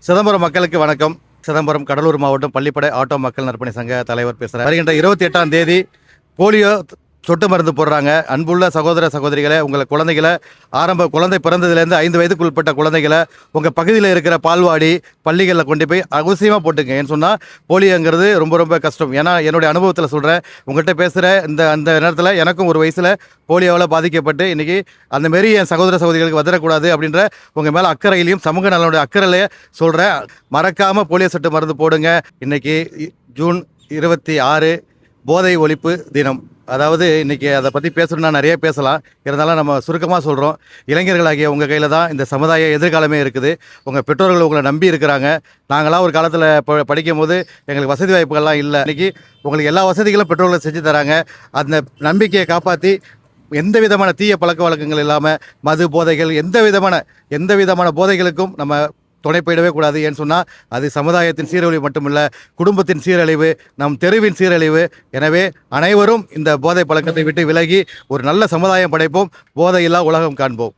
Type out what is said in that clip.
சிதம்பரம் மக்களுக்கு வணக்கம். சிதம்பரம் கடலூர் மாவட்டம் பள்ளிப்படை ஆட்டோ மக்கள் நற்பணி சங்க தலைவர் பேசுகிறேன். வருகின்ற 28ஆம் தேதி போலியோ சொட்டு மருந்து போடுறாங்க. அன்புள்ள சகோதர சகோதரிகளை, உங்களை குழந்தைகளை, குழந்தை பிறந்ததுலேருந்து 5 வயதுக்கு உட்பட்ட குழந்தைகளை உங்கள் பகுதியில் இருக்கிற பால்வாடி பள்ளிகளில் கொண்டு போய் அவசியமாக போட்டுங்க. ஏன்னு சொன்னால் போலியோங்கிறது ரொம்ப ரொம்ப கஷ்டம். ஏன்னா என்னுடைய அனுபவத்தில் சொல்கிறேன், உங்கள்கிட்ட பேசுகிற அந்த நேரத்தில் எனக்கும் ஒரு வயசில் போலியோவில் பாதிக்கப்பட்டு இன்றைக்கி அந்தமாரி என் சகோதர சகோதரிகளுக்கு வந்துடக்கூடாது அப்படின்ற உங்கள் மேலே அக்கறையிலையும் சமூக நலனுடைய அக்கறையிலேயே சொல்கிறேன். மறக்காமல் போலியோ சொட்டு மருந்து போடுங்க. இன்றைக்கி ஜூன் 26 போதை ஒழிப்பு தினம். அதாவது இன்றைக்கி அதை பற்றி பேசணுன்னா நிறைய பேசலாம். இருந்தாலும் நம்ம சுருக்கமாக சொல்கிறோம். இளைஞர்களாகிய உங்கள் கையில் தான் இந்த சமுதாய எதிர்காலமே இருக்குது. உங்கள் பெற்றோர்கள் உங்களை நம்பி இருக்கிறாங்க. நாங்களாம் ஒரு காலத்தில் படிக்கும் போது எங்களுக்கு வசதி வாய்ப்புகள்லாம் இல்லை. இன்றைக்கி உங்களுக்கு எல்லா வசதிகளும் பெற்றோர்கள் செஞ்சு தராங்க. அந்த நம்பிக்கையை காப்பாற்றி எந்த விதமான தீய பழக்க வழக்கங்கள் இல்லாமல் மது போதைகள் எந்த விதமான போதைகளுக்கும் நம்ம துணைப்போயிடவே கூடாது. ஏன்னு சொன்னால் அது சமுதாயத்தின் சீரழிவு மட்டுமில்லை, குடும்பத்தின் சீரழிவு, நம் தெருவின் சீரழிவு. எனவே அனைவரும் இந்த போதை பழக்கத்தை விட்டு விலகி ஒரு நல்ல சமுதாயம் படைப்போம். போதையில்லா உலகம் காண்போம்.